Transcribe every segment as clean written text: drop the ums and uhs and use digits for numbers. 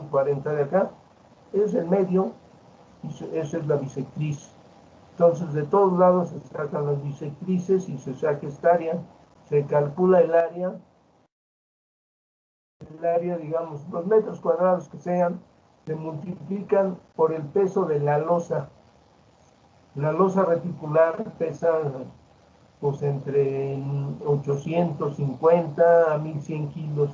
40 de acá, es el medio, y esa es la bisectriz. Entonces, de todos lados se sacan las bisectrices y se saca esta área, se calcula el área, digamos, los metros cuadrados que sean, se multiplican por el peso de la losa. La losa reticular pesa pues entre 850 a 1100 kilos.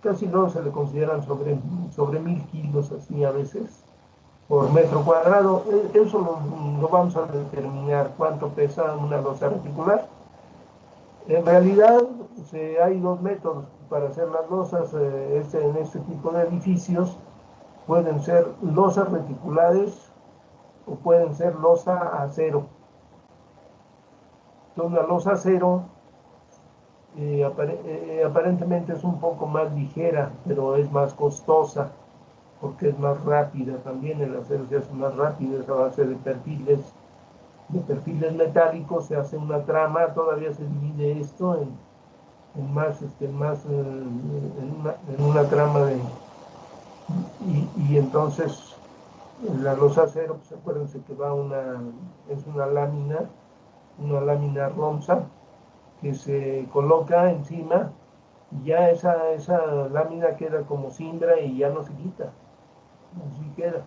Casi no se le consideran sobre 1000 kilos, así a veces, por metro cuadrado. Eso lo vamos a determinar, cuánto pesa una losa reticular. En realidad, hay dos métodos para hacer las losas en este tipo de edificios. Pueden ser losas reticulares o pueden ser losa acero. Entonces, la losa acero aparentemente es un poco más ligera, pero es más costosa porque es más rápida. También el acero se hace más rápido, es a base de perfiles metálicos. Se hace una trama, todavía se divide esto en una trama y entonces la losa acero, pues acuérdense que es una lámina ronza que se coloca encima y ya esa lámina queda como cimbra y ya no se quita, así queda.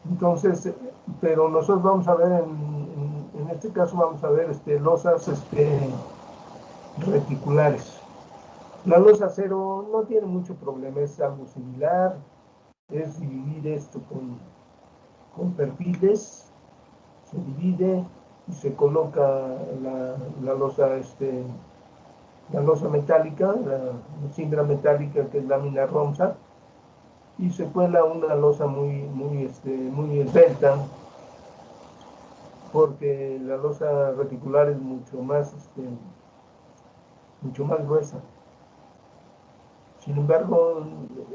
Entonces, pero nosotros vamos a ver en este caso vamos a ver losas reticulares. La losa acero no tiene mucho problema, es algo similar, es dividir esto con perfiles, se divide y se coloca la losa metálica, la cimbra metálica, que es lámina ronza, y se cuela una losa muy esbelta, porque la losa reticular es mucho más gruesa. Sin embargo,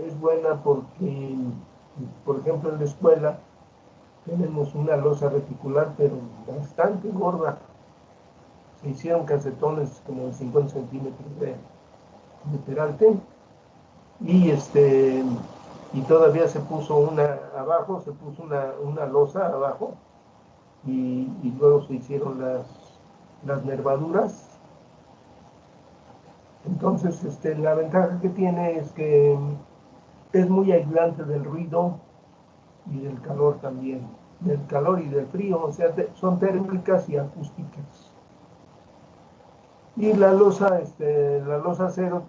es buena porque, por ejemplo, en la escuela tenemos una losa reticular, pero bastante gorda. Se hicieron casetones como de 50 centímetros de peralte, y todavía se puso una losa abajo, y luego se hicieron las nervaduras. Entonces, la ventaja que tiene es que es muy aislante del ruido y del calor también, del calor y del frío, o sea, son térmicas y acústicas. Y la losa acero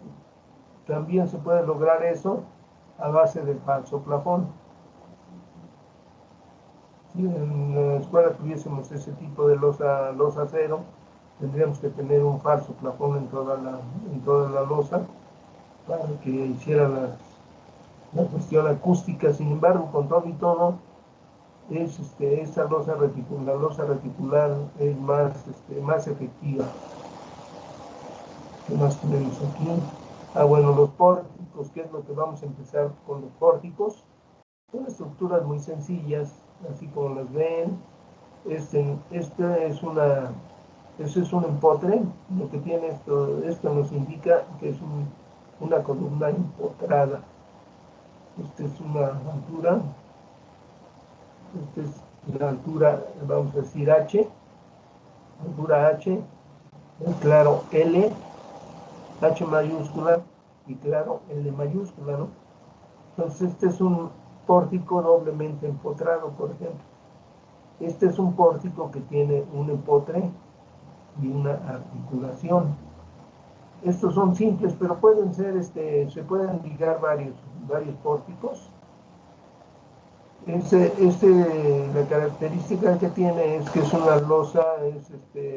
también se puede lograr eso a base de falso plafón. Si en la escuela tuviésemos ese tipo de losa acero, tendríamos que tener un falso plafón en toda la losa para que hiciera la cuestión acústica. Sin embargo, con todo y todo, esta losa reticular es más efectiva. ¿Qué más tenemos aquí? Bueno, los pórticos. ¿Qué es lo que vamos a empezar con los pórticos? Son estructuras muy sencillas, así como las ven. Este es un empotre. Lo que tiene esto nos indica que es una columna empotrada. Esta es una altura. Esta es la altura, vamos a decir H, altura H, claro L, H mayúscula y claro L mayúscula, ¿no? Entonces este es un pórtico doblemente empotrado, por ejemplo. Este es un pórtico que tiene un empotre y una articulación. Estos son simples, pero pueden ser, se pueden ligar varios pórticos. La característica que tiene es que es una losa,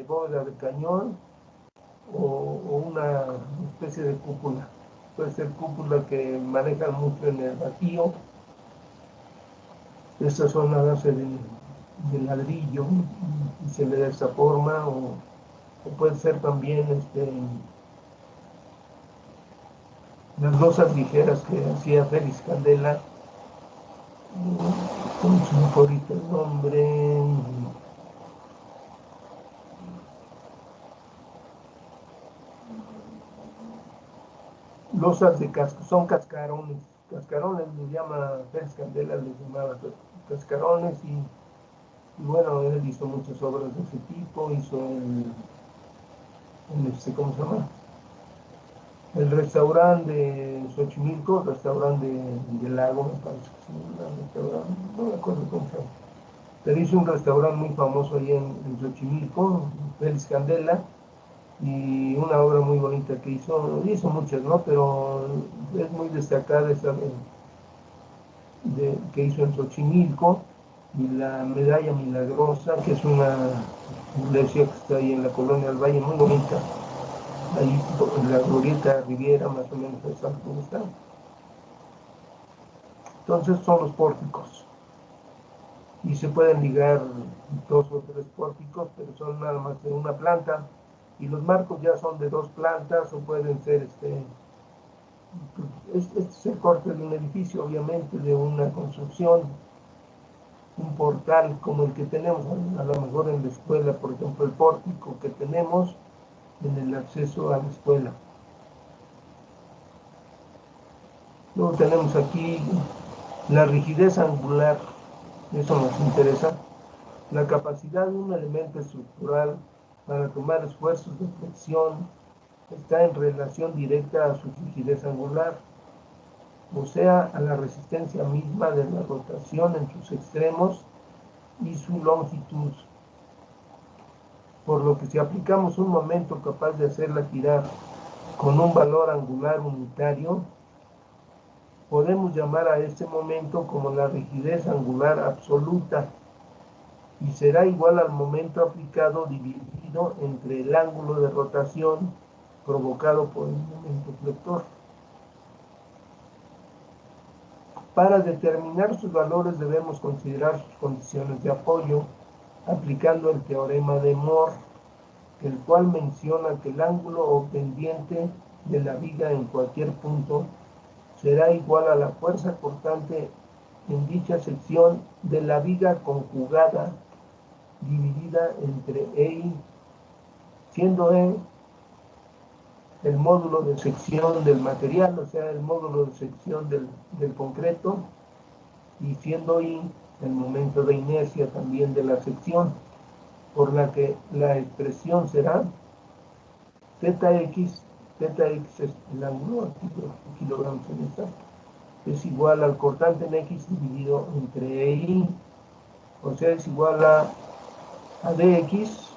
bóveda de cañón o una especie de cúpula. Puede ser cúpula que manejan mucho en el Bajío. Estas son a base de ladrillo y se le da esa forma, o puede ser también las losas ligeras que hacía Félix Candela, con su favorito nombre. Losas de casco, son cascarones. cascarones, les llama Félix Candela, les llamaba cascarones, y bueno, él hizo muchas obras de ese tipo, hizo ¿cómo se llama? El restaurante de Xochimilco, restaurante del lago, me parece que sí, no me acuerdo cómo se llama. Pero hizo un restaurante muy famoso ahí en Xochimilco, Félix Candela, y una obra muy bonita que hizo muchas, ¿no? Pero es muy destacada esa que hizo en Xochimilco, y la Medalla Milagrosa, que es una iglesia que está ahí en la colonia del Valle, muy bonita, ahí en la Glorieta Riviera, más o menos, ¿sabes cómo está? Entonces son los pórticos, y se pueden ligar 2 o 3 pórticos, pero son nada más de una planta, y los marcos ya son de 2 plantas, o pueden ser este es el corte de un edificio, obviamente, de una construcción, un portal como el que tenemos a lo mejor en la escuela, por ejemplo, el pórtico que tenemos en el acceso a la escuela. Luego tenemos aquí la rigidez angular, eso nos interesa, la capacidad de un elemento estructural para tomar esfuerzos de flexión está en relación directa a su rigidez angular, o sea, a la resistencia misma de la rotación en sus extremos y su longitud. Por lo que si aplicamos un momento capaz de hacerla girar con un valor angular unitario, podemos llamar a este momento como la rigidez angular absoluta, y será igual al momento aplicado dividido entre el ángulo de rotación provocado por el momento flector. Para determinar sus valores debemos considerar sus condiciones de apoyo, aplicando el teorema de Mohr, el cual menciona que el ángulo o pendiente de la viga en cualquier punto será igual a la fuerza cortante en dicha sección de la viga conjugada dividida entre E, siendo E el módulo de sección del material, o sea, el módulo de sección del concreto, y siendo I el momento de inercia también de la sección, por la que la expresión será Zx es el ángulo, kilogramos en esta, es igual al cortante en X dividido entre Y, o sea, es igual a dx,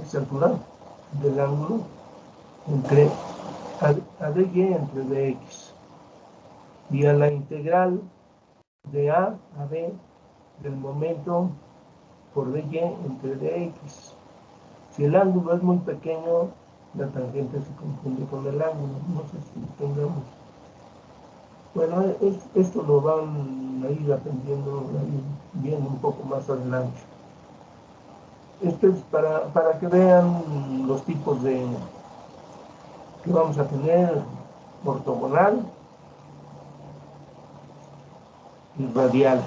es altura del ángulo, entre a dy entre dx, y a la integral de a b del momento por dy entre dx. Si el ángulo es muy pequeño, la tangente se confunde con el ángulo. No sé si tengamos. Bueno, esto lo van a ir aprendiendo, viendo un poco más adelante. Esto es para que vean los tipos de que vamos a tener: ortogonal y radial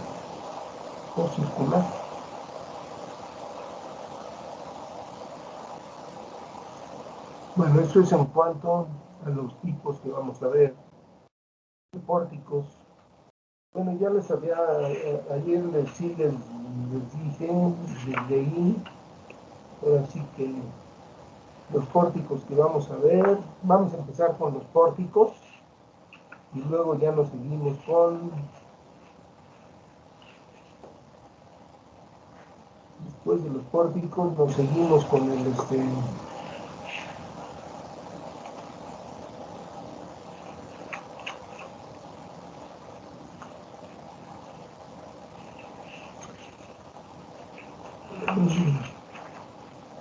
o circular. Bueno, eso es en cuanto a los tipos que vamos a ver. Pórticos. Bueno, ya les había, ayer les dije desde ahí, ahora sí que los pórticos que vamos a ver, vamos a empezar con los pórticos, y luego ya nos seguimos después de los pórticos, nos seguimos con el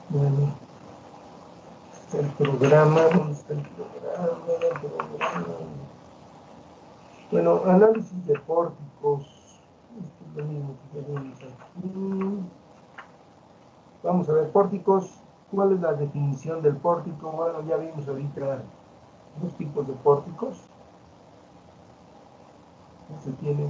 bueno, está el programa, ¿dónde está el programa? Bueno, análisis de pórticos, esto es lo mismo que tenemos aquí. Vamos a ver, pórticos. ¿Cuál es la definición del pórtico? Bueno, ya vimos ahorita los tipos de pórticos que se tienen.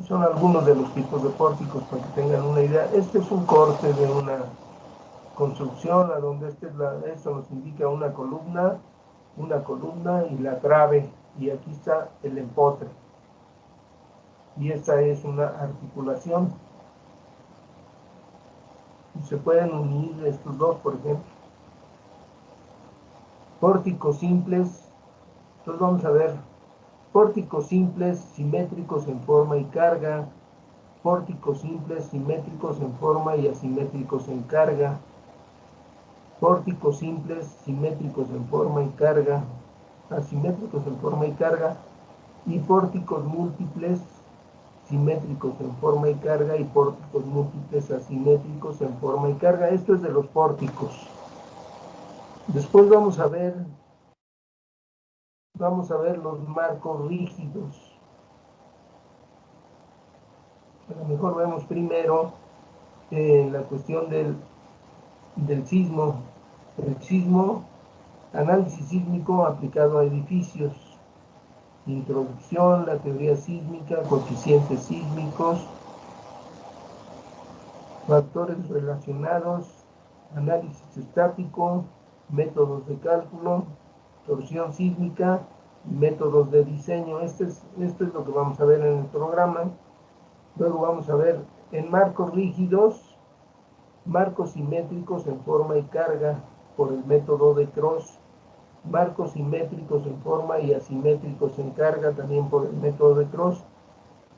Son algunos de los tipos de pórticos para que tengan una idea. Este es un corte de una construcción, a donde esto nos indica una columna y la trave, y aquí está el empotre. Y esta es una articulación. Y se pueden unir estos dos, por ejemplo. Pórticos simples. Entonces vamos a ver pórticos simples, simétricos en forma y carga. Pórticos simples, simétricos en forma y asimétricos en carga. Pórticos simples, simétricos en forma y carga. Asimétricos en forma y carga. Y pórticos múltiples, simétricos en forma y carga, y pórticos múltiples asimétricos en forma y carga. Esto es de los pórticos. Después vamos a ver los marcos rígidos. A lo mejor vemos primero la cuestión del sismo. El sismo, análisis sísmico aplicado a edificios. Introducción, la teoría sísmica, coeficientes sísmicos, factores relacionados, análisis estático, métodos de cálculo, torsión sísmica, métodos de diseño. Esto es lo que vamos a ver en el programa. Luego vamos a ver en marcos rígidos, marcos simétricos en forma y carga por el método de Cross, marcos simétricos en forma y asimétricos en carga también por el método de Cross,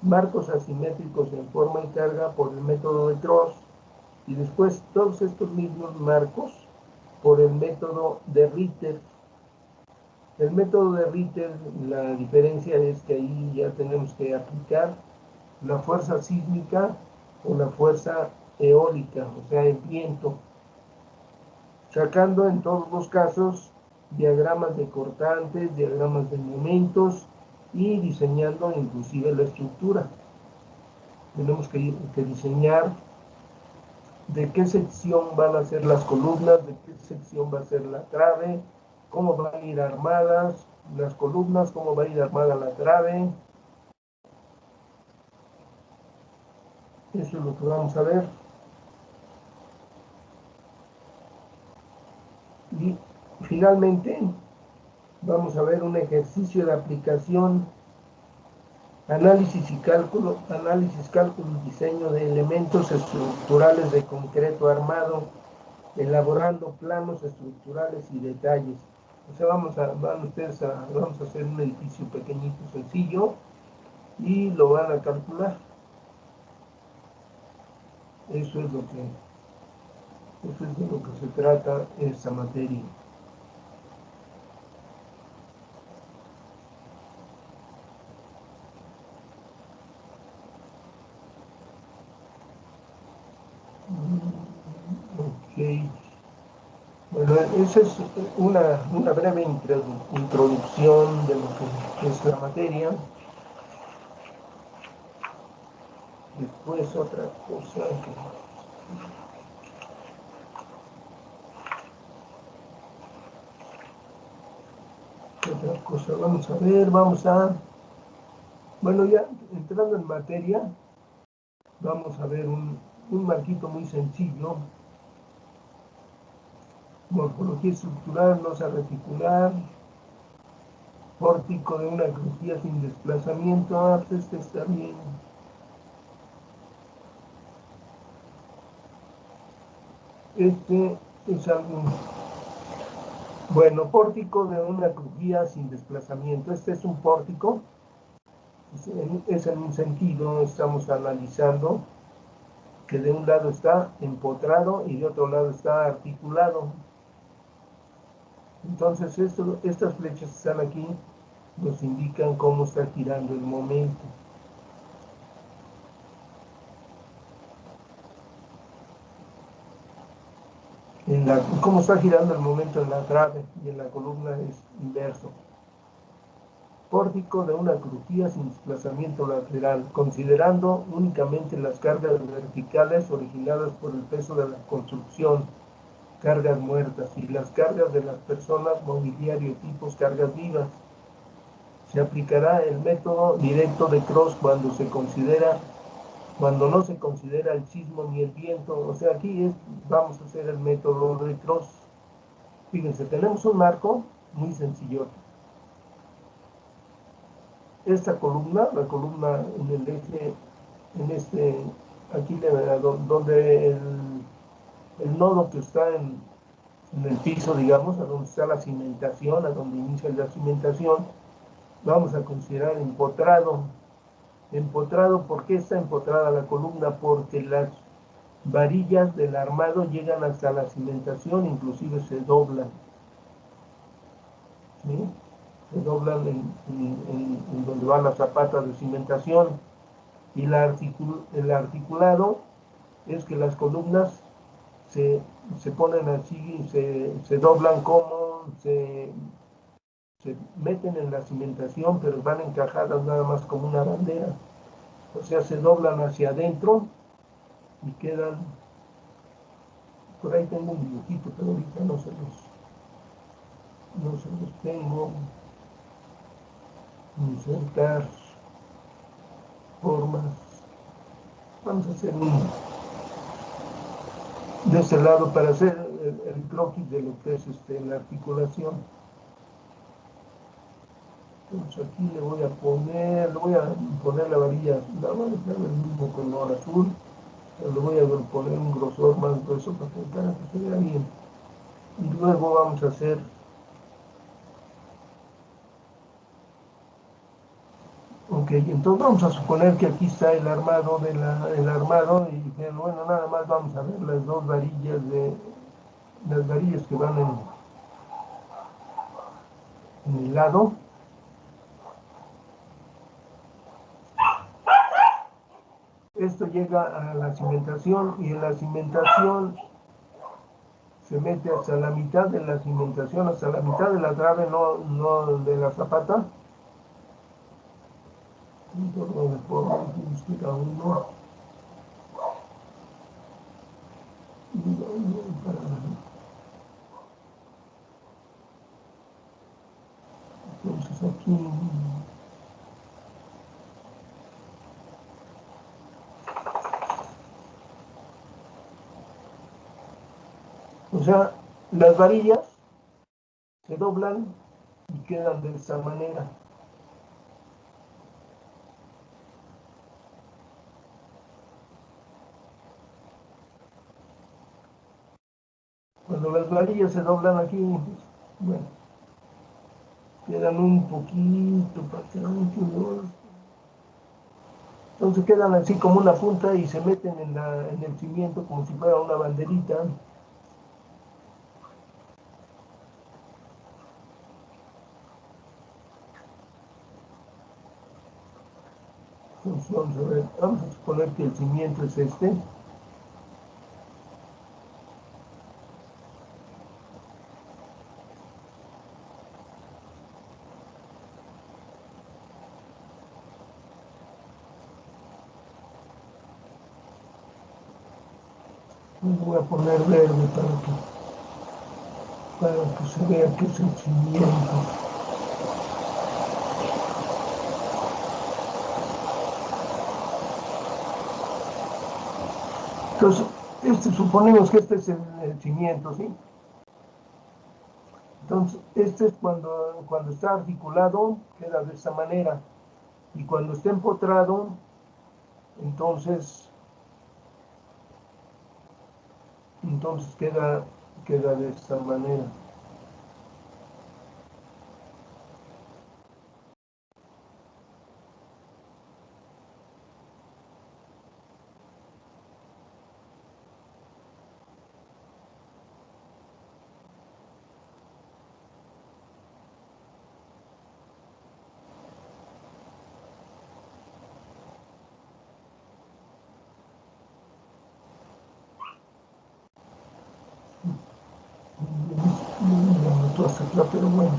marcos asimétricos en forma y carga por el método de Cross, y después todos estos mismos marcos por el método de Ritter. El método de Ritter, la diferencia es que ahí ya tenemos que aplicar la fuerza sísmica o la fuerza eólica, o sea, el viento, sacando en todos los casos diagramas de cortantes, diagramas de momentos y diseñando inclusive la estructura. Tenemos que diseñar de qué sección van a ser las columnas, de qué sección va a ser la trave, cómo van a ir armadas las columnas, cómo va a ir armada la trave. Eso es lo que vamos a ver. Y finalmente vamos a ver un ejercicio de aplicación, análisis, cálculo y diseño de elementos estructurales de concreto armado, elaborando planos estructurales y detalles. O sea, vamos a hacer un edificio pequeñito, sencillo, y lo van a calcular. Eso es de lo que se trata esta materia. Ok. Bueno, esa es una breve introducción de lo que es la materia. Después otra cosa vamos a ver, bueno, ya entrando en materia, vamos a ver un marquito muy sencillo. Morfología estructural, losa reticular, pórtico de una crujía sin desplazamiento. Este está bien. Este es algo. Bueno, pórtico de una crujía sin desplazamiento. Este es un pórtico. Es en un sentido, estamos analizando que de un lado está empotrado y de otro lado está articulado. Entonces estas flechas que están aquí nos indican cómo está girando el momento. Cómo está girando el momento en la trave, y en la columna es inverso. Pórtico de una crujía sin desplazamiento lateral, considerando únicamente las cargas verticales originadas por el peso de la construcción, cargas muertas, y las cargas de las personas, mobiliario, tipos, cargas vivas. Se aplicará el método directo de Cross cuando no se considera el sismo ni el viento. O sea, aquí vamos a hacer el método de cross. Fíjense, tenemos un marco muy sencillo. Esta columna, la columna en el eje, aquí donde el nodo que está en el piso, digamos, a donde está la cimentación, a donde inicia la cimentación, vamos a considerar empotrado. Empotrado, ¿por qué está empotrada la columna? Porque las varillas del armado llegan hasta la cimentación, inclusive se doblan. ¿Sí? Se doblan en donde van las zapatas de cimentación. Y el articulado es que las columnas se ponen así, se doblan como se meten en la cimentación, pero van encajadas nada más como una bandera. O sea, se doblan hacia adentro y quedan. Por ahí tengo un dibujito, pero ahorita no se los tengo. Insertar formas. Vamos a hacer de este lado para hacer el croquis de lo que es la articulación. Entonces aquí le voy a poner la varilla, la voy a dejar del mismo color azul, pero le voy a poner un grosor más grueso para que se vea bien. Y luego vamos a hacer ok, entonces vamos a suponer que aquí está el armado y bueno, nada más vamos a ver las dos varillas que van en el lado. Esto llega a la cimentación y en la cimentación se mete hasta la mitad de la cimentación, hasta la mitad de la trave, no de la zapata. Entonces aquí o sea, las varillas se doblan y quedan de esta manera. Cuando las varillas se doblan aquí, bueno, quedan un poquito para que entonces quedan así como una punta y se meten en el cimiento como si fuera una banderita. Entonces vamos a ver, vamos a suponer que el cimiento es este. Voy a poner verde para que se vea que es el cimiento. Entonces, suponemos que este es el cimiento, ¿sí? Entonces, este es cuando está articulado, queda de esta manera. Y cuando está empotrado, entonces queda de esta manera. Hasta acá, pero bueno.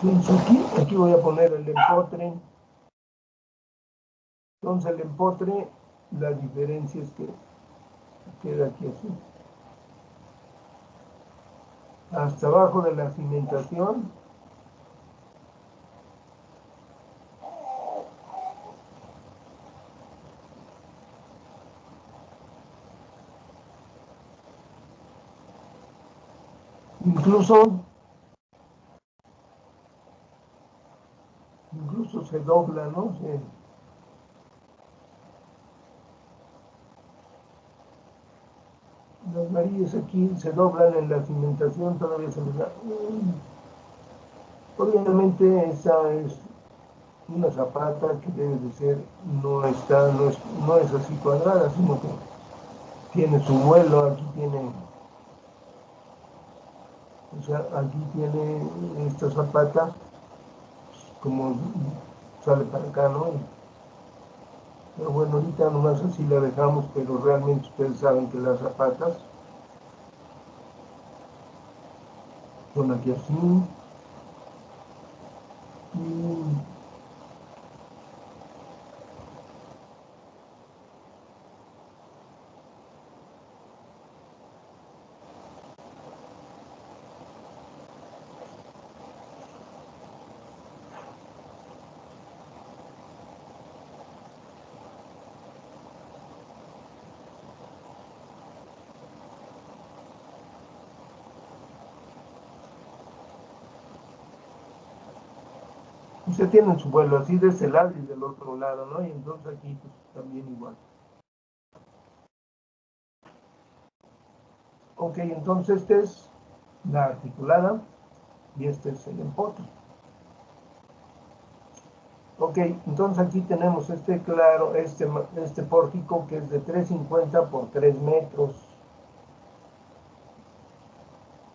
Entonces aquí voy a poner el empotre. Entonces el empotre, la diferencia es que queda aquí así. Hasta abajo de la cimentación. incluso se dobla, ¿no? Las varillas aquí se doblan en la cimentación, todavía se les da. Obviamente esa es una zapata que debe de ser, no es así cuadrada, sino que tiene su vuelo, aquí tiene, o sea, aquí tiene esta zapata, como sale para acá, ¿no? Pero bueno, ahorita nomás así la dejamos, pero realmente ustedes saben que las zapatas son aquí así, y se tienen su vuelo así de este lado y del otro lado, ¿no? Y entonces aquí pues, también igual. Ok, entonces esta es la articulada y este es el empotre. Ok, entonces aquí tenemos este pórtico que es de 350 por 3 metros.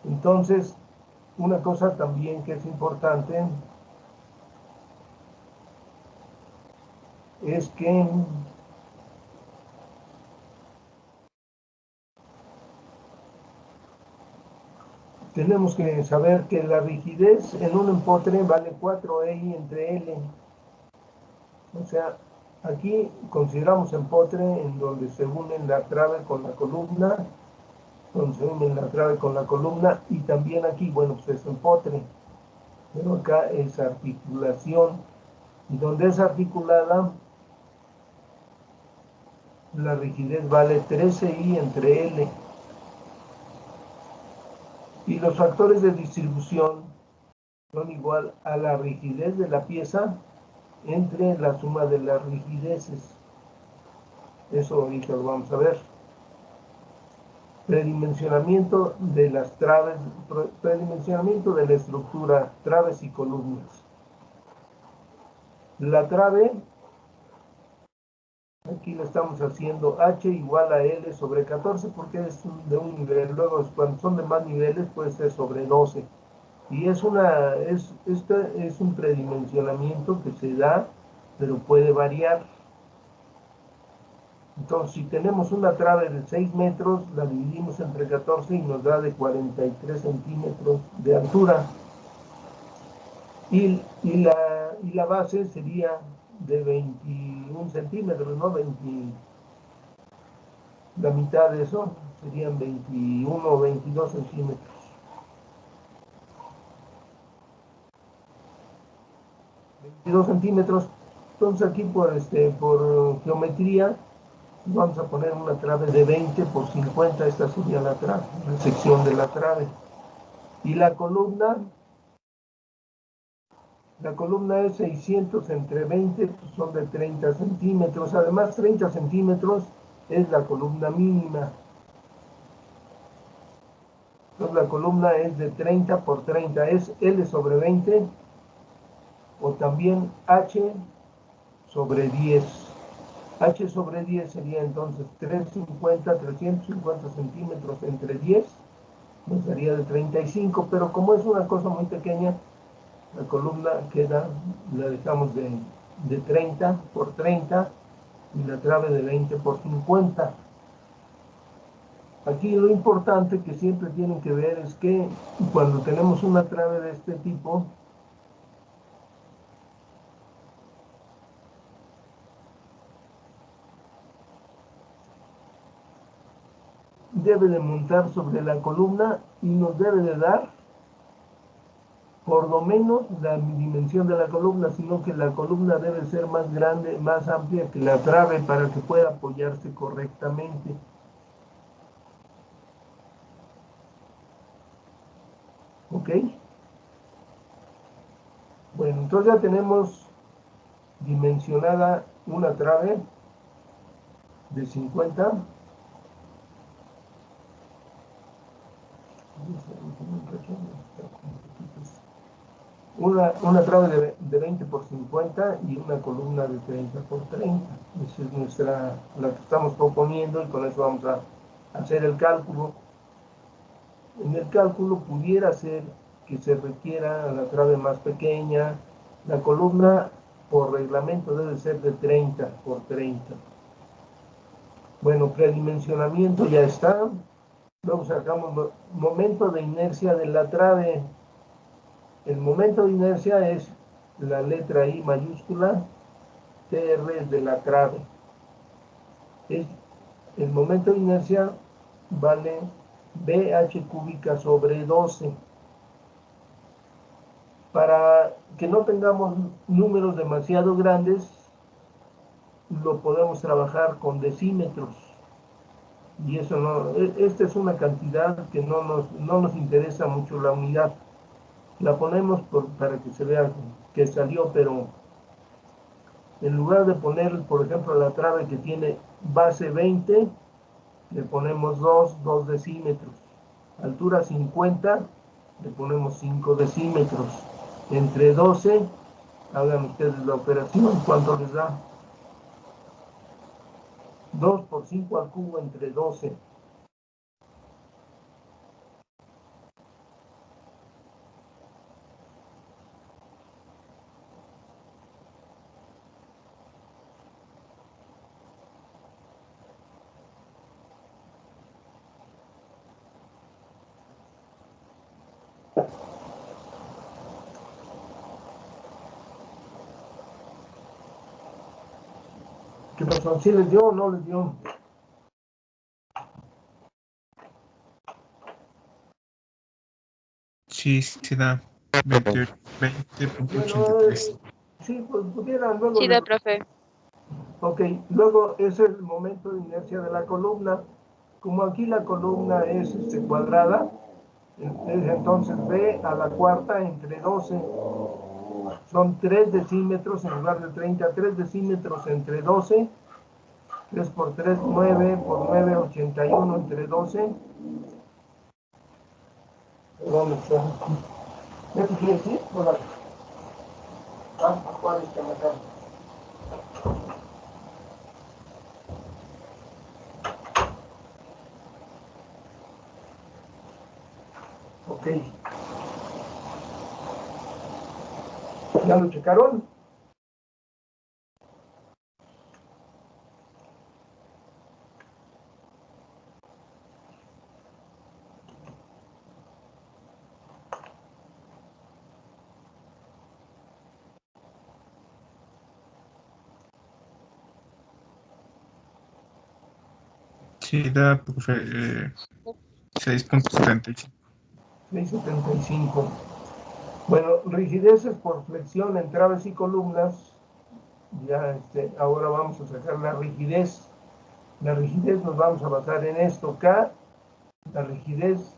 Entonces, una cosa también que es importante es que tenemos que saber que la rigidez en un empotre vale 4i entre L. O sea, aquí consideramos empotre en donde se unen la trave con la columna, y también aquí, bueno, pues es empotre, pero acá es articulación, y donde es articulada, la rigidez vale 13i entre L. Y los factores de distribución son igual a la rigidez de la pieza entre la suma de las rigideces. Eso ahorita lo vamos a ver. Predimensionamiento de las traves, predimensionamiento de la estructura, traves y columnas. La trave, aquí lo estamos haciendo H igual a L sobre 14 porque es de un nivel, luego cuando son de más niveles puede ser sobre 12. Y este es un predimensionamiento que se da, pero puede variar. Entonces, si tenemos una trave de 6 metros, la dividimos entre 14 y nos da de 43 centímetros de altura. Y la base sería de 21 centímetros, ¿no? La mitad de eso serían 21 o 22 centímetros. 22 centímetros. Entonces aquí por geometría vamos a poner una trave de 20 por 50, esta sería la sección de la trave. Y la columna es 600 entre 20, pues son de 30 centímetros. Además, 30 centímetros es la columna mínima. Entonces la columna es de 30 por 30, es L sobre 20 o también H sobre 10. H sobre 10 sería entonces 350 centímetros entre 10, nos daría de 35, pero como es una cosa muy pequeña, la columna la dejamos de 30 por 30 y la trave de 20 por 50. Aquí lo importante que siempre tienen que ver es que cuando tenemos una trave de este tipo, debe de montar sobre la columna y nos debe de dar por lo menos la dimensión de la columna, sino que la columna debe ser más grande, más amplia que la trave para que pueda apoyarse correctamente. ¿Ok? Bueno, entonces ya tenemos dimensionada una trave de 50. Una trave de 20 por 50 y una columna de 30 por 30. Esa es la que estamos proponiendo, y con eso vamos a hacer el cálculo. En el cálculo pudiera ser que se requiera la trave más pequeña. La columna por reglamento debe ser de 30 por 30. Bueno, predimensionamiento ya está. Luego sacamos momento de inercia de la trave. El momento de inercia es la letra I mayúscula, TR de la trave. El momento de inercia vale BH cúbica sobre 12. Para que no tengamos números demasiado grandes, lo podemos trabajar con decímetros. Y eso no, esta es una cantidad que no nos interesa mucho la unidad. La ponemos para que se vea que salió, pero en lugar de poner, por ejemplo, la trave que tiene base 20, le ponemos 2 decímetros. Altura 50, le ponemos 5 decímetros. Entre 12, hagan ustedes la operación, ¿cuánto les da? 2 por 5 al cubo entre 12. ¿Qué pasó? ¿Sí les dio o no les dio? Sí, se da 20.83. Bueno, sí, pues pudieran luego. Sí, da, profe. Ok, luego es el momento de inercia de la columna. Como aquí la columna es cuadrada, entonces B a la cuarta entre 12 son 3 decímetros en lugar de 30, 3 decímetros entre 12, 3 por 3, 9, por 9, 81 entre 12. Perdón, ¿qué te quiere decir? ¿Cuál es que me da? Ok. ¿Ya lo checaron? Sí, da, profe, 6.75. 6.75. Bueno, rigideces por flexión en traves y columnas. Ya, ahora vamos a sacar la rigidez. La rigidez nos vamos a basar en esto. K, la rigidez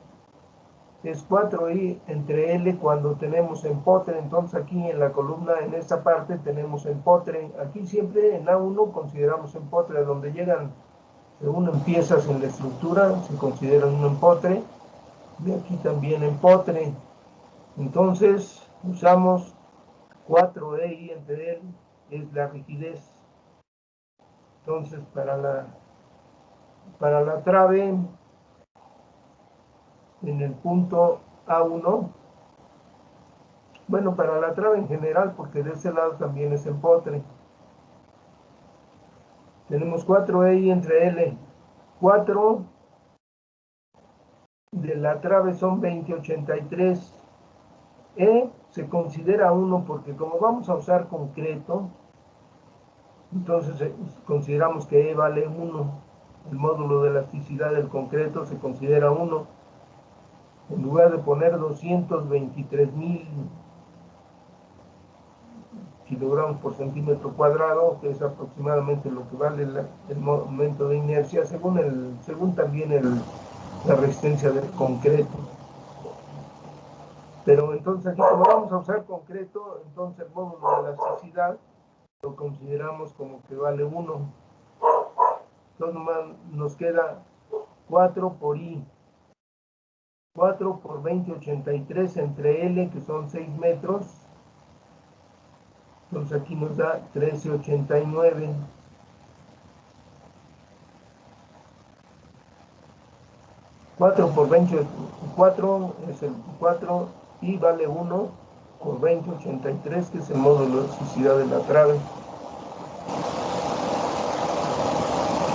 es 4I entre L cuando tenemos empotre. Entonces aquí en la columna, en esta parte, tenemos empotre. Aquí siempre en A1 consideramos empotre. A donde llegan, se unen piezas en la estructura, se considera un empotre. De aquí también empotre. Entonces usamos 4I entre L, es la rigidez. Entonces para la trave, en el punto A1, bueno, para la trave en general, porque de ese lado también es empotre, tenemos 4I entre L. 4 de la trave son 20.83. Se considera 1 porque como vamos a usar concreto, entonces consideramos que E vale 1. El módulo de elasticidad del concreto se considera 1. En lugar de poner 223.000 kilogramos por centímetro cuadrado, que es aproximadamente lo que vale el momento de inercia, según también la resistencia del concreto. Pero entonces aquí como vamos a usar concreto, entonces el módulo de elasticidad lo consideramos como que vale 1. Entonces nomás nos queda 4 por I. 4 por 20, 83 entre L, que son 6 metros. Entonces aquí nos da 13,89. 4 por 20, 4 es el 4 y vale 1 por 20, 83, que es el módulo de elasticidad de la trave.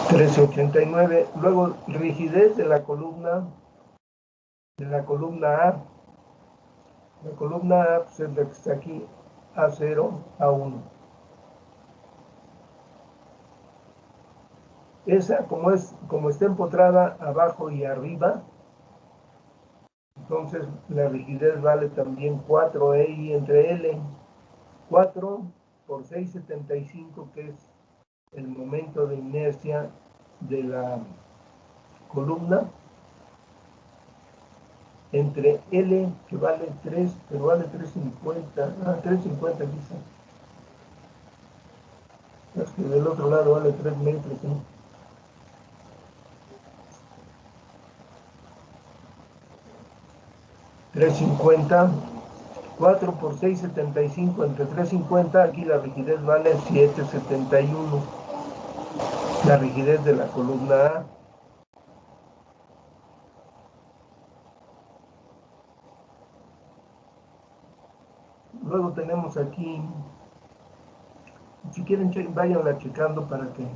13,89. Luego, rigidez de la columna A. La columna A pues, es la que está aquí, A0, A1. Esa, como está empotrada abajo y arriba, entonces la rigidez vale también 4i entre L. 4 por 6,75, que es el momento de inercia de la columna, entre L, que vale 3, pero vale 3,50, 3,50 quizá. Es que del otro lado vale 3 metros, ¿no? 3,50, 4 por 6,75 entre 3,50, aquí la rigidez vale 7,71, la rigidez de la columna A. Luego tenemos aquí, si quieren váyanla checando para que,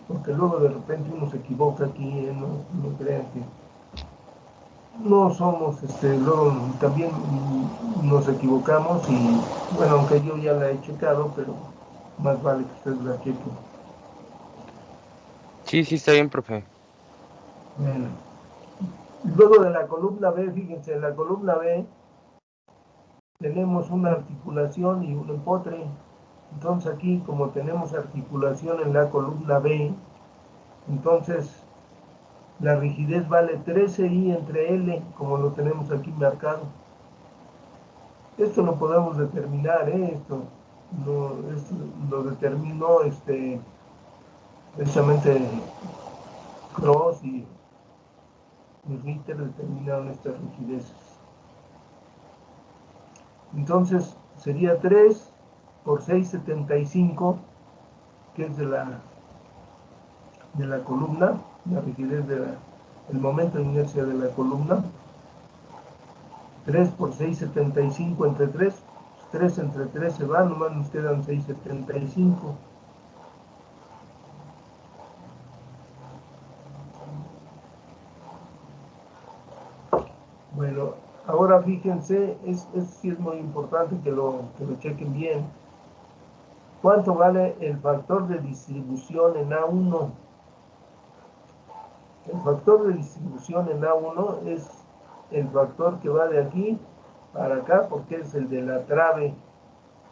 porque luego de repente uno se equivoca aquí, no crean que no somos, luego también nos equivocamos y bueno, aunque yo ya la he checado, pero más vale que ustedes la chequen. Sí, sí, está bien, profe. Bueno. Luego de la columna B, fíjense, en la columna B tenemos una articulación y un empotre. Entonces aquí, como tenemos articulación en la columna B, entonces la rigidez vale 13i entre L, como lo tenemos aquí marcado. Esto lo podemos determinar, esto lo determinó precisamente Cross y Ritter determinaron estas rigideces. Entonces sería 3 por 6,75, que es de la columna, la rigidez el momento de inercia de la columna. 3 por 6,75 entre 3, 3 entre 3 se va, nomás nos quedan 6,75. Bueno, ahora fíjense, sí es muy importante que lo chequen bien. ¿Cuánto vale el factor de distribución en A1? El factor de distribución en A1 es el factor que va de aquí para acá, porque es el de la trave,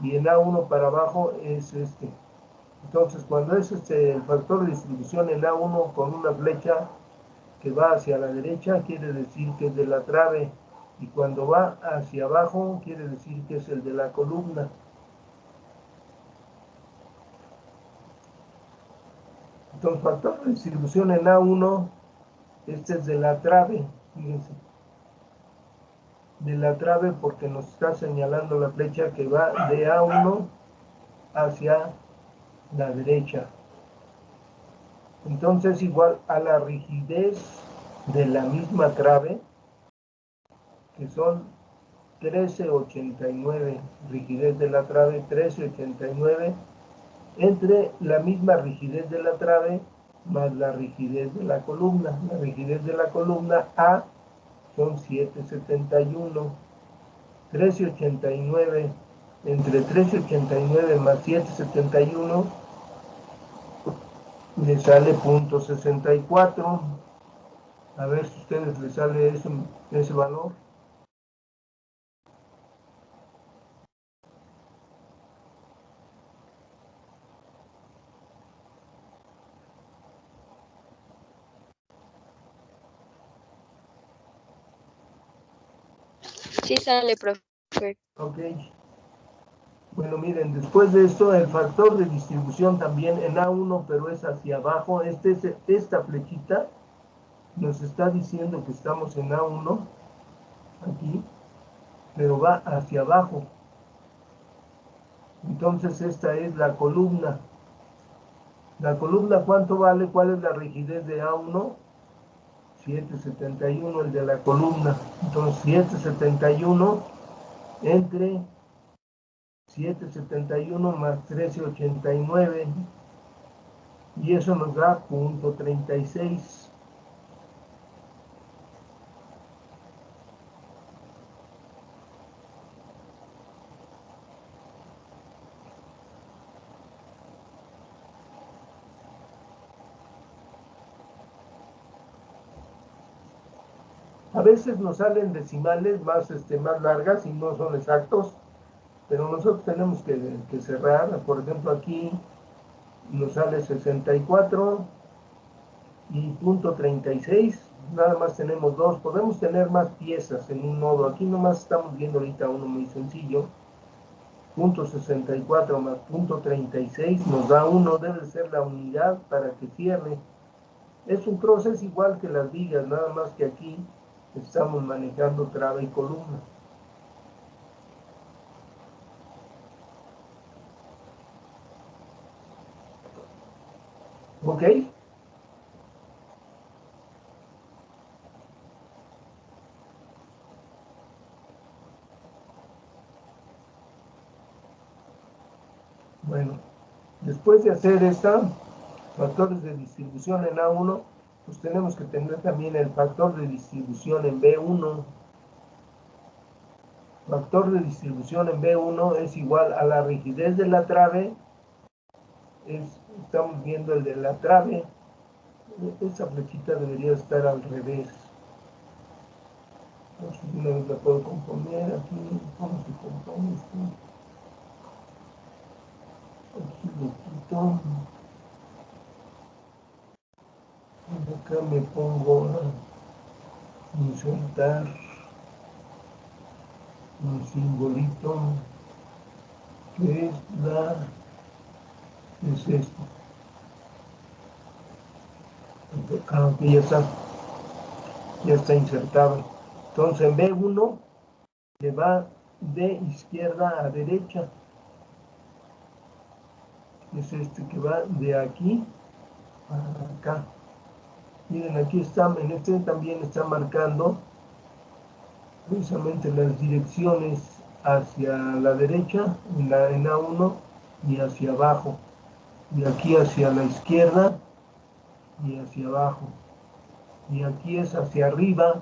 y en A1 para abajo es este. Entonces, cuando es el factor de distribución en A1 con una flecha que va hacia la derecha, quiere decir que es de la trave, y cuando va hacia abajo, quiere decir que es el de la columna. Entonces, factor de distribución en A1, este es de la trave, fíjense. De la trave porque nos está señalando la flecha que va de A1 hacia la derecha. Entonces, igual a la rigidez de la misma trave, que son 13,89, rigidez de la trave 13,89, entre la misma rigidez de la trave más la rigidez de la columna. La rigidez de la columna A son 7,71, 13,89 entre 13,89 más 7,71 le sale 0,64. A ver si a ustedes les sale ese valor. Sí sale, profe. Ok. Bueno, miren, después de esto, el factor de distribución también en A1, pero es hacia abajo. Esta flechita nos está diciendo que estamos en A1, aquí, pero va hacia abajo. Entonces esta es la columna. La columna, ¿cuánto vale? ¿Cuál es la rigidez de A1? 771, el de la columna. Entonces 771 entre 771 más 1389, y eso nos da 0.36. A veces nos salen decimales más largas y no son exactos, pero nosotros tenemos que cerrar. Por ejemplo, aquí nos sale 64 y .36. Nada más tenemos dos. Podemos tener más piezas en un nodo. Aquí nomás estamos viendo ahorita uno muy sencillo. .64 más .36 nos da 1. Debe ser la unidad para que cierre. Es un proceso igual que las vigas, nada más que aquí estamos manejando traba y columna. ¿Ok? Bueno, después de hacer factores de distribución en A1, pues tenemos que tener también el factor de distribución en B1. Factor de distribución en B1 es igual a la rigidez de la trave. Estamos viendo el de la trave. Esa flechita debería estar al revés. No sé si una vez la puedo componer aquí. ¿Cómo se compone esto? Aquí lo quito. Acá me pongo a insertar un simbolito que es esto. Aquí ya está insertado. Entonces en B1 le va de izquierda a derecha. Es este que va de aquí a acá. Miren, aquí está, en este también está marcando precisamente las direcciones hacia la derecha en A1 y hacia abajo, y aquí hacia la izquierda y hacia abajo, y aquí es hacia arriba,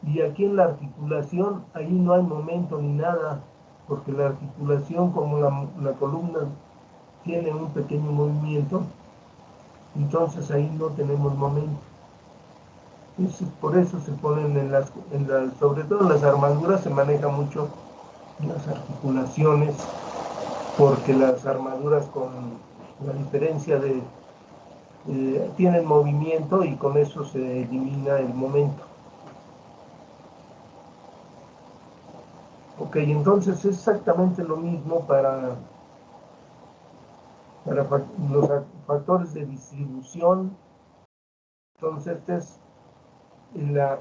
y aquí en la articulación ahí no hay momento ni nada, porque la articulación, como la columna tiene un pequeño movimiento, entonces ahí no tenemos momento. Por eso se ponen sobre todo en las armaduras se maneja mucho las articulaciones, porque las armaduras, con la diferencia tienen movimiento, y con eso se elimina el momento. Ok, entonces es exactamente lo mismo para los factores de distribución. Entonces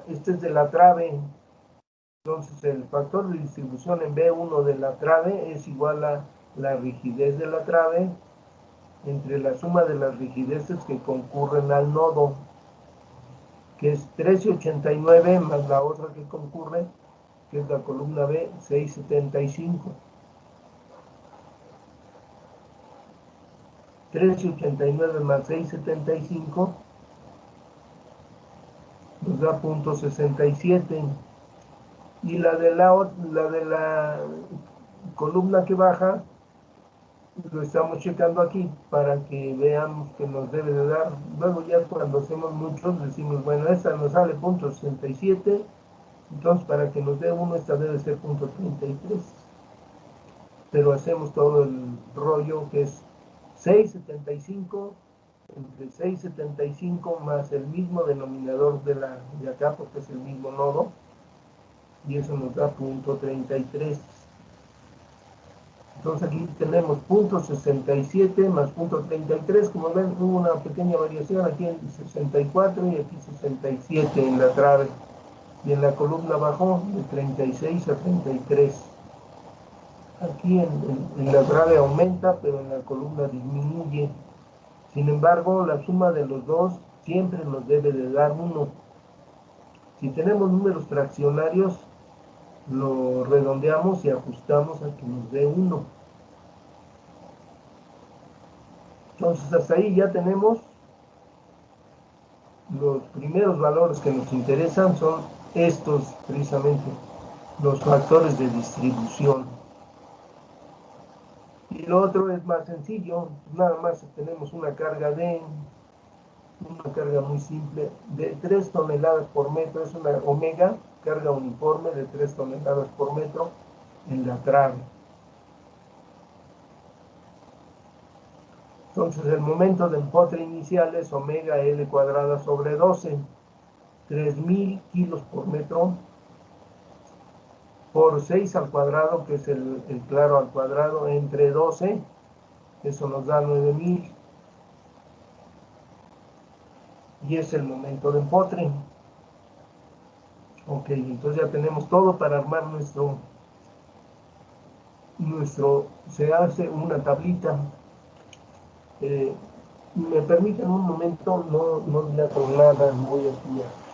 este es de la trave. Entonces el factor de distribución en B1 de la trave es igual a la rigidez de la trave entre la suma de las rigideces que concurren al nodo, que es 1389, más la otra que concurre, que es la columna B, 675. 1389 más 675 nos da .67. Y la de la columna que baja, lo estamos checando aquí para que veamos que nos debe de dar. Luego ya cuando hacemos muchos decimos, bueno, esta nos sale .67, entonces para que nos dé uno, esta debe ser .33. Pero hacemos todo el rollo, que es 675 entre 675 más el mismo denominador de acá, porque es el mismo nodo, y eso nos da punto 33. Entonces aquí tenemos punto 67 más punto 33, como ven hubo una pequeña variación aquí en 64 y aquí 67 en la trave, y en la columna bajó de 36 a 33. Aquí en la trave aumenta, pero en la columna disminuye. Sin embargo, la suma de los dos siempre nos debe de dar 1. Si tenemos números fraccionarios, lo redondeamos y ajustamos a que nos dé 1. Entonces hasta ahí ya tenemos los primeros valores que nos interesan, son estos precisamente, los factores de distribución. Y lo otro es más sencillo, nada más tenemos una carga muy simple de 3 toneladas por metro, es una omega, carga uniforme de 3 toneladas por metro en la trave. Entonces el momento de empotre inicial es omega L cuadrada sobre 12, 3000 kilos por metro, por 6 al cuadrado, que es el claro al cuadrado, entre 12, eso nos da 9000, y es el momento de empotre. Ok, entonces ya tenemos todo para armar se hace una tablita. Me permiten un momento, no le hago nada, voy aquí a...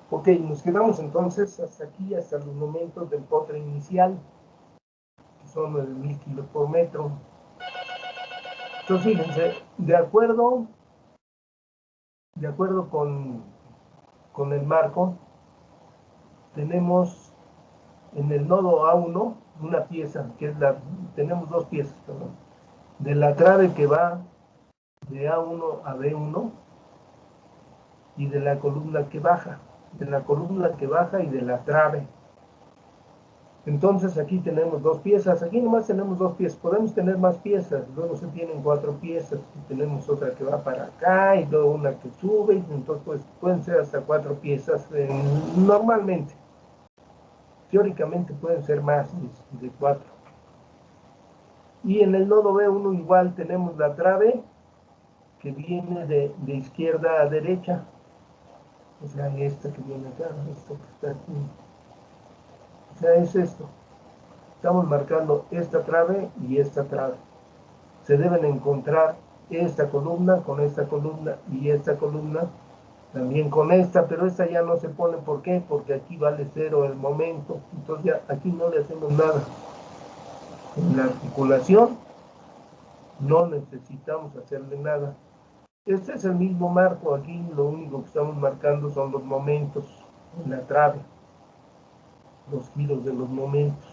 Ok, nos quedamos entonces hasta aquí, hasta los momentos del empotre inicial, que son 9000 kilos por metro. Entonces fíjense, de acuerdo con el marco, tenemos en el nodo A1 una pieza, tenemos dos piezas, perdón, de la trave que va de A1 a B1 y de la columna que baja, y de la trave. Entonces aquí tenemos dos piezas, aquí nomás tenemos dos piezas, podemos tener más piezas, luego se tienen 4 piezas, y tenemos otra que va para acá y luego una que sube, y entonces pues, pueden ser hasta 4 piezas normalmente. Teóricamente pueden ser más de 4. Y en el nodo B1 igual tenemos la trave que viene de izquierda a derecha, o sea, esta que viene acá, esto que está aquí, o sea, es esto. Estamos marcando esta trave y esta trave. Se deben encontrar esta columna con esta columna y esta columna también con esta, pero esta ya no se pone. ¿Por qué? Porque aquí vale 0 el momento, entonces ya aquí no le hacemos nada. En la articulación no necesitamos hacerle nada. Este es el mismo marco, aquí lo único que estamos marcando son los momentos en la trave, los giros de los momentos.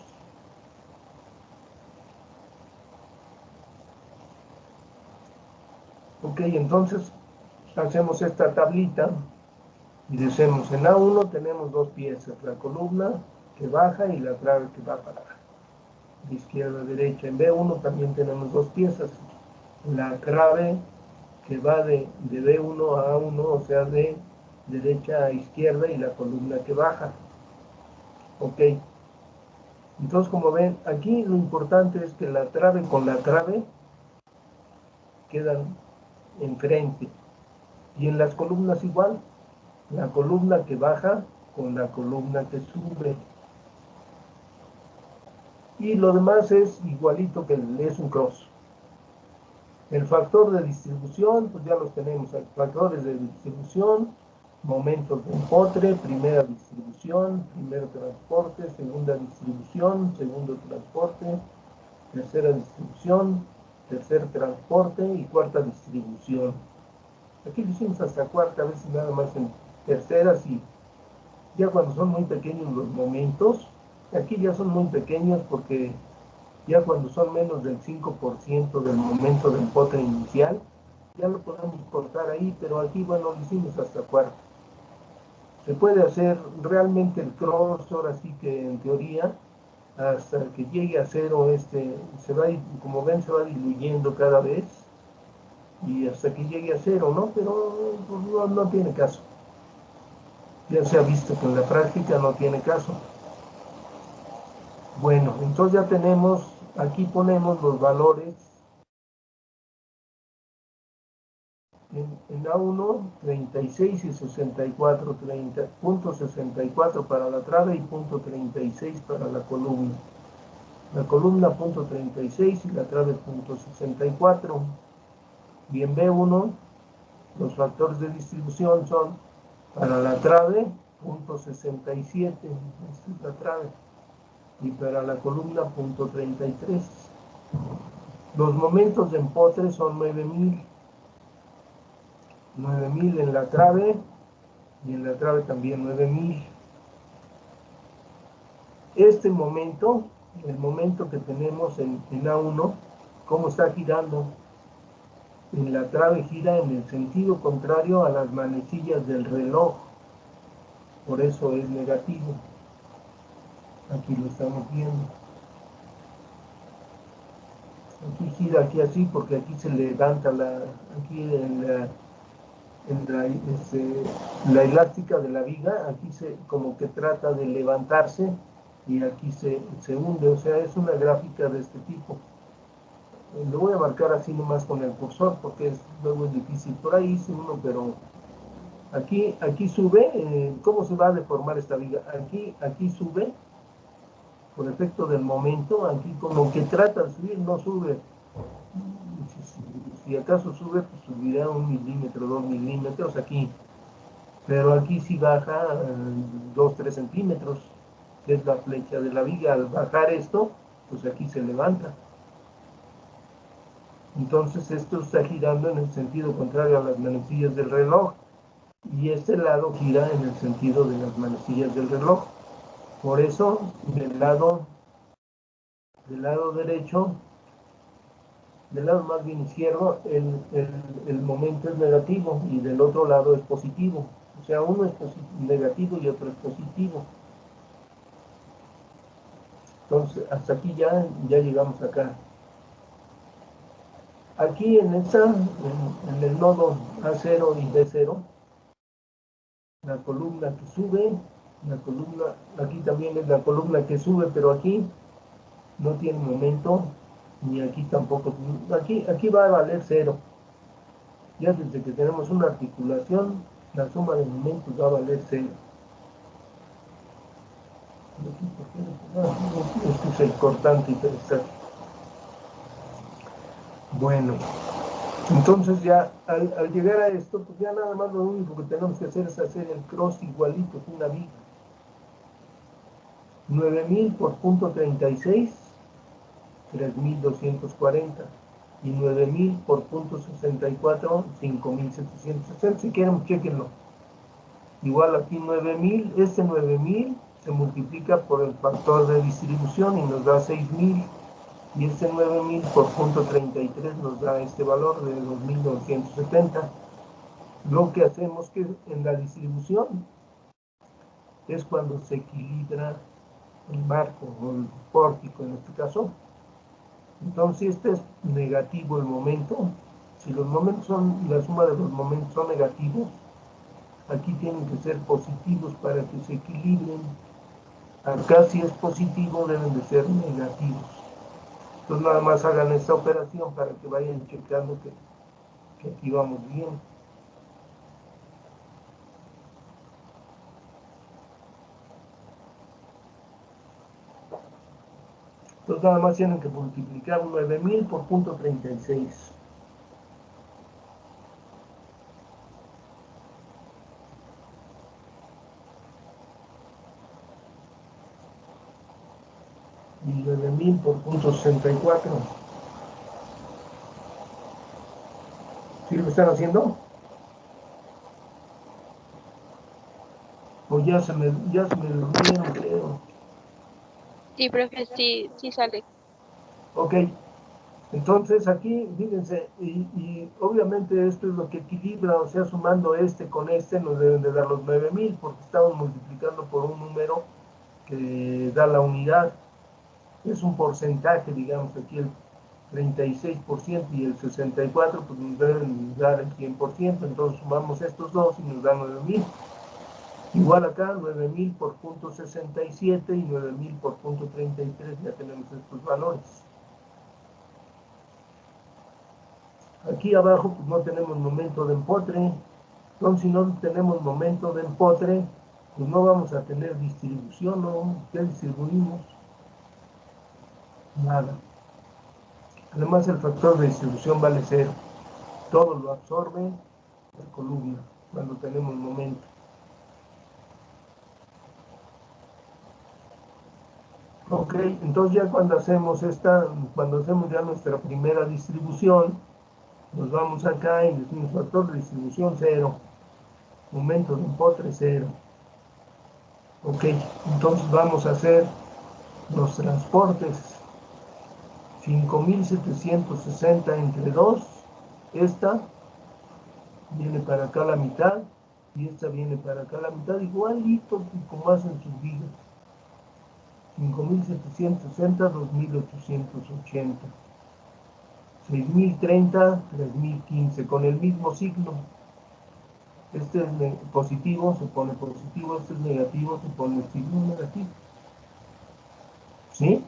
Ok, entonces hacemos esta tablita y decimos, en A1 tenemos dos piezas, la columna que baja y la trave que va para de izquierda a derecha. En B1 también tenemos dos piezas, la trave que va de B1 a A1, o sea, de derecha a izquierda, y la columna que baja. Ok, entonces como ven, aquí lo importante es que la trave con la trave quedan enfrente, y en las columnas igual, la columna que baja con la columna que sube, y lo demás es igualito que es un cross. El factor de distribución, pues ya los tenemos, hay factores de distribución, momentos de empotre, primera distribución, primer transporte, segunda distribución, segundo transporte, tercera distribución, tercer transporte y cuarta distribución. Aquí lo hicimos hasta cuarta, a veces nada más en terceras, y ya cuando son muy pequeños los momentos, aquí ya son muy pequeños porque ya cuando son menos del 5% del momento de empotre inicial, ya lo podemos cortar ahí, pero aquí, bueno, lo hicimos hasta cuarta. Se puede hacer realmente el cross, ahora sí que en teoría, hasta que llegue a cero, se va, como ven, se va diluyendo cada vez, y hasta que llegue a cero, ¿no? Pero pues, no tiene caso. Ya se ha visto que en la práctica no tiene caso. Bueno, entonces ya tenemos, aquí ponemos los valores en A1, 36 y 64, 30.64 para la trave y .36 para la columna. La columna .36 y la trave .64. Y en B1, los factores de distribución son para la trave .67, esta es la trave, y para la columna .33. Los momentos de empotre son 9000 en la trave, y en la trave también 9000. Este momento, el momento que tenemos en A1, ¿cómo está girando? En la trave gira en el sentido contrario a las manecillas del reloj, por eso es negativo. Aquí lo estamos viendo. Aquí gira aquí así porque aquí se levanta aquí la elástica de la viga, aquí como que trata de levantarse, y aquí se hunde, o sea, es una gráfica de este tipo. Lo voy a marcar así nomás con el cursor porque luego es difícil. Por ahí hice uno, pero aquí sube. ¿Cómo se va a deformar esta viga? Aquí sube por efecto del momento. Aquí como que trata de subir, no sube. Si acaso sube, pues subirá 1 milímetro, 2 milímetros aquí, pero aquí sí baja 2, 3 centímetros, que es la flecha de la viga. Al bajar esto, pues aquí se levanta. Entonces esto está girando en el sentido contrario a las manecillas del reloj, y este lado gira en el sentido de las manecillas del reloj. Por eso del lado derecho, del lado más bien izquierdo, el momento es negativo y del otro lado es positivo. O sea, uno es negativo y otro es positivo. Entonces hasta aquí ya llegamos acá. Aquí en el nodo A0 y B0, la columna que sube, aquí también es la columna que sube, pero aquí no tiene momento, ni aquí tampoco. Aquí va a valer 0. Ya desde que tenemos una articulación, la suma de momentos va a valer 0. Este es el cortante y interesante. Bueno, Entonces ya al llegar a esto, pues ya nada más lo único que tenemos que hacer es hacer el cross igualito que una viga. 9000 por punto 36, 3240. Y 9000 por punto 64, 5760. Si quieren, chequenlo. Igual aquí 9000, este 9000 se multiplica por el factor de distribución y nos da 6000. Y este 9000 por punto 33 nos da este valor de 2970. Lo que hacemos que en la distribución es cuando se equilibra el marco o el pórtico en este caso. Entonces, si este es negativo el momento, si los momentos son, la suma de los momentos son negativos, aquí tienen que ser positivos para que se equilibren. Acá si es positivo deben de ser negativos. Entonces nada más hagan esta operación para que vayan checando que aquí vamos bien. Entonces nada más tienen que multiplicar 9000 por punto 36. Y 9000 por punto 64. ¿Sí lo están haciendo? O ya se me durmieron, creo. Sí, profe, sí sale. Ok. Entonces aquí, fíjense, y obviamente esto es lo que equilibra, o sea, sumando este con este nos deben de dar los 9000 porque estamos multiplicando por un número que da la unidad. Es un porcentaje, digamos, aquí el 36% y el 64%, pues nos deben dar el 100%, entonces sumamos estos dos y nos da 9000. Igual acá, 9000 por punto 67 y 9000 por punto 33, ya tenemos estos valores. Aquí abajo pues no tenemos momento de empotre, entonces si no tenemos momento de empotre, pues no vamos a tener distribución, ¿no? ¿Qué distribuimos? Nada. Además el factor de distribución vale 0. Todo lo absorbe la columna cuando tenemos momento. Ok, entonces ya cuando hacemos ya nuestra primera distribución, nos vamos acá y decimos factor de distribución 0, momento de empotre 0. Ok, entonces vamos a hacer los transportes. 5760 entre 2, esta viene para acá la mitad y esta viene para acá la mitad, igualito como hacen sus vidas. 5760, 2880. 6030, 3015, con el mismo signo. Este es positivo, se pone positivo, este es negativo, se pone el signo negativo. ¿Sí?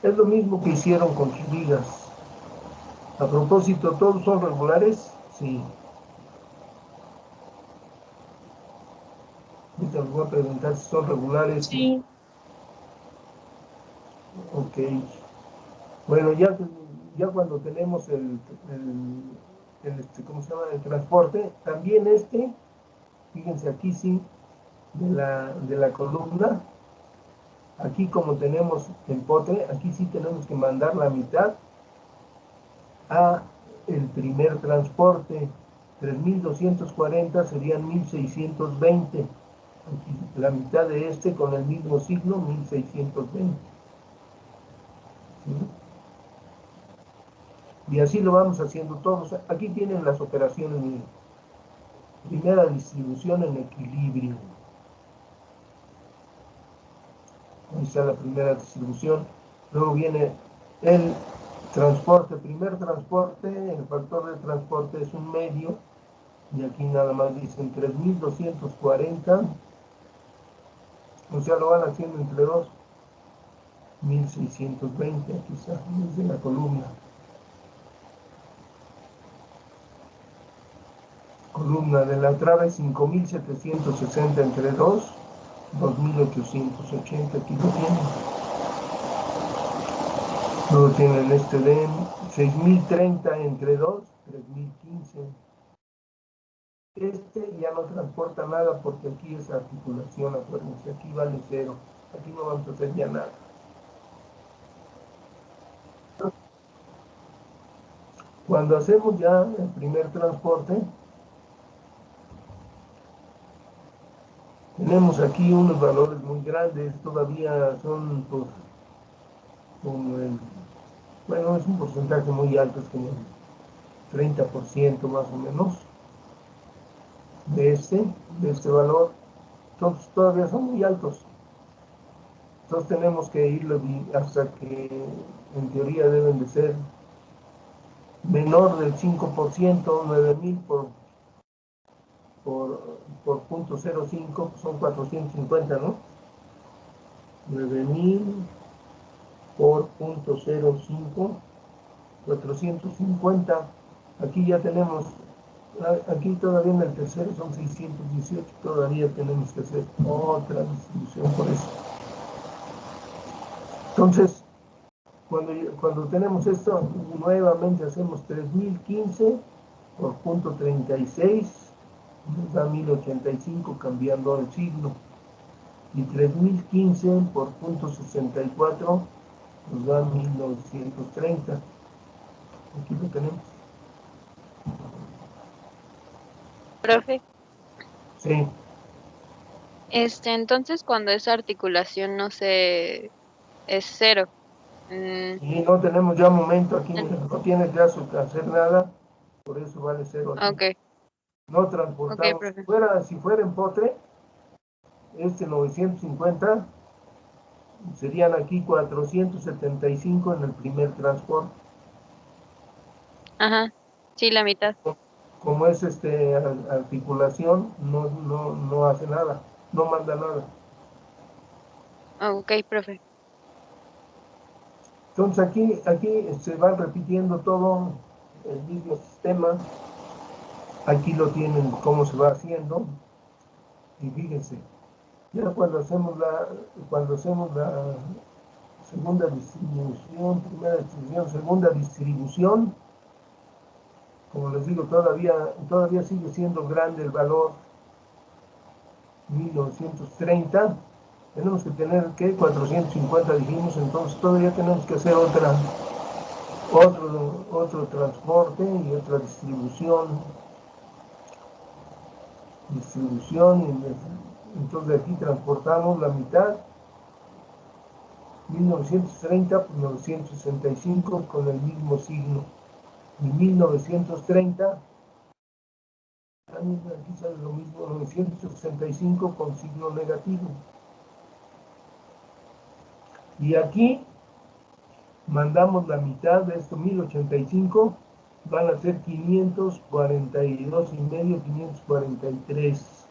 Es lo mismo que hicieron con sus vigas. A propósito, ¿todos son regulares? Sí. Ahorita les voy a preguntar si son regulares. Sí. Ok. Bueno, ya cuando tenemos ¿cómo se llama? El transporte, también fíjense aquí sí, de la columna, aquí como tenemos empotre, aquí sí tenemos que mandar la mitad a el primer transporte. 3240 serían 1620. Aquí, la mitad de con el mismo signo, 1620. ¿Sí? Y así lo vamos haciendo todos. Aquí tienen las operaciones. Primera distribución en equilibrio. Ahí está la primera distribución. Luego viene el transporte. Primer transporte, el factor de transporte es un medio. Y aquí nada más dicen 3240. O sea, lo van haciendo entre dos. 1620, aquí está, desde la columna. Columna de la trave 5760 entre 2, 2880, aquí lo tienen. Luego tienen este de 6030 entre 2, 3015. Este ya no transporta nada porque aquí es articulación, acuérdense, aquí vale 0. Aquí no vamos a hacer ya nada. Cuando hacemos ya el primer transporte, tenemos aquí unos valores muy grandes, todavía son, pues, como bueno, es un porcentaje muy alto, es como el 30% más o menos de este valor. Entonces todavía son muy altos. Entonces tenemos que irlo hasta que en teoría deben de ser menor del 5%, 9000 por punto 0.05, son 450, ¿no? 9000 por punto 0.5, 450. Aquí ya tenemos, aquí todavía en el tercero son 618, todavía tenemos que hacer otra distribución por eso. Entonces, cuando tenemos esto, nuevamente hacemos 3015 por punto 36, nos da 1085 cambiando el signo. Y 3015 por punto 64 nos da 1930. Aquí lo tenemos. Profe, Sí. entonces cuando esa articulación no se es 0. Y no tenemos ya momento aquí, En- no tiene caso que hacer nada, por eso vale 0 aquí. Ok, No ok, transportamos. profe. Si fuera en potre, este 950 serían aquí 475 en el primer transporte. Ajá, sí, la mitad. Como es articulación, no hace nada, no manda nada. Ok, profe. Entonces aquí se va repitiendo todo el mismo sistema. Aquí lo tienen cómo se va haciendo. Y fíjense, ya cuando hacemos la segunda distribución, primera distribución, segunda distribución, como les digo, todavía sigue siendo grande el valor 1930. Tenemos que tener que 450 dijimos, entonces todavía tenemos que hacer otro transporte y otra distribución, y entonces de aquí transportamos la mitad, 1930 por 965 con el mismo signo, y 1930, también aquí sale lo mismo, 965 con signo negativo. Y aquí mandamos la mitad de esto, 1085, van a ser 542 y medio, 543.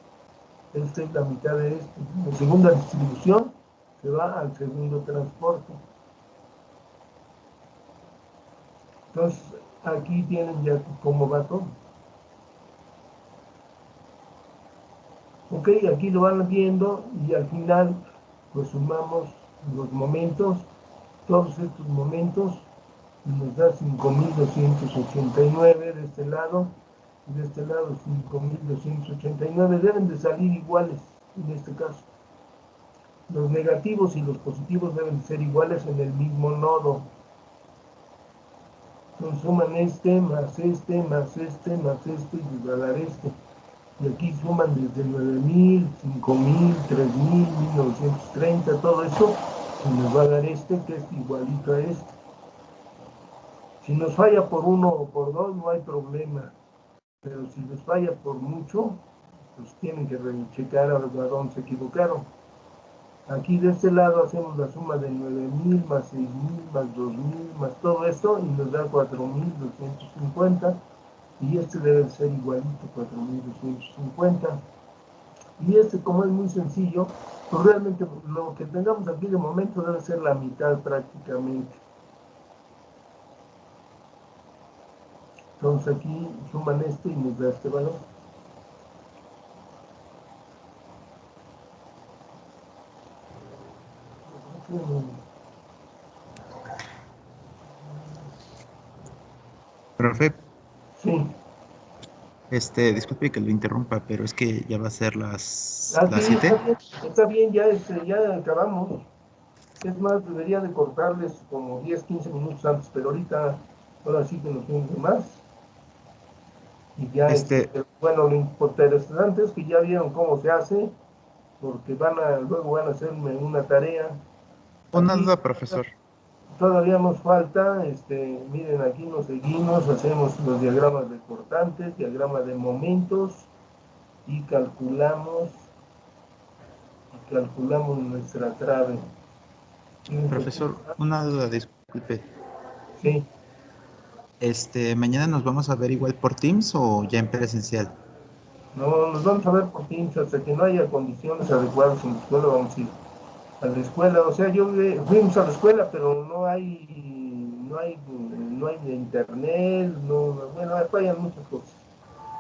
Esta es la mitad de esto. La segunda distribución se va al segundo transporte. Entonces, aquí tienen ya cómo va todo. Ok, aquí lo van viendo y al final, pues sumamos los momentos, todos estos momentos, y nos da 5289 de este lado, y de este lado 5289. Deben de salir iguales en este caso. Los negativos y los positivos deben ser iguales en el mismo nodo. Entonces suman este, más este, más este, más este, y les va a dar este. Y aquí suman desde 9000, 5000, 3000, 1930, todo eso, y nos va a dar este, que es igualito a este. Si nos falla por uno o por dos, no hay problema. Pero si les falla por mucho, pues tienen que checar a dónde se equivocaron. Aquí de este lado hacemos la suma de 9000 más 6000 más 2000 más todo esto y nos da 4250, y este debe ser igualito, 4250. Y este, como es muy sencillo, pues realmente lo que tengamos aquí de momento debe ser la mitad prácticamente. Entonces aquí suman este y nos da este valor. Profe, Sí. disculpe que lo interrumpa, pero es que ya va a ser Ah, las sí, 7. está bien, ya, ya acabamos. Es más, debería de cortarles como 10, 15 minutos antes, pero ahorita, ahora sí que nos tienen de más. Y ya, Este, pero bueno, lo interesante es que ya vieron cómo se hace, porque luego van a hacerme una tarea. una Aquí duda, profesor. todavía nos falta, miren, aquí nos seguimos, hacemos los diagramas de cortantes, diagrama de momentos y calculamos nuestra trave. Fíjense que Profesor, una duda, disculpe. sí, ¿Mañana nos vamos a ver igual por Teams o ya en presencial? no nos vamos a ver por Teams hasta que no haya condiciones adecuadas en la escuela, vamos a ir a la escuela. O sea, fuimos a la escuela, pero no hay de internet, no, bueno, fallan muchas cosas.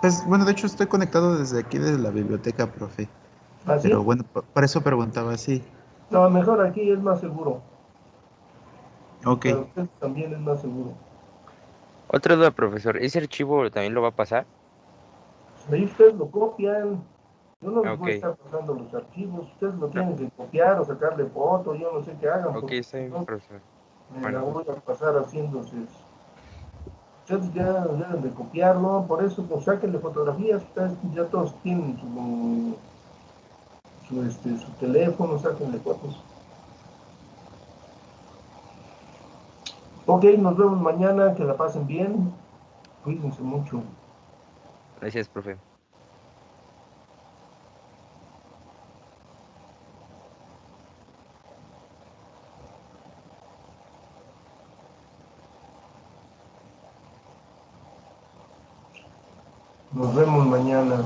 Pues bueno, de hecho estoy conectado desde aquí, desde la biblioteca, profe. ¿Así? Pero bueno, por eso preguntaba, sí. No, mejor aquí es más seguro. Y Ok. para usted también es más seguro. Otra duda, profesor. ¿Ese archivo también lo va a pasar? Ahí ustedes lo copian. Yo no les voy a Ok. estar pasando los archivos. Ustedes lo No, tienen que copiar o sacarle foto. Yo no sé qué hagan, ok, porque está si bien, no, profesor. me la Bueno, voy a pasar haciéndose eso. Ustedes ya deben de copiarlo. Por eso, pues sáquenle fotografías. Ustedes ya todos tienen su teléfono. Sáquenle fotos. Ok, nos vemos mañana. Que la pasen bien. Cuídense mucho. gracias, profe. Nos vemos mañana.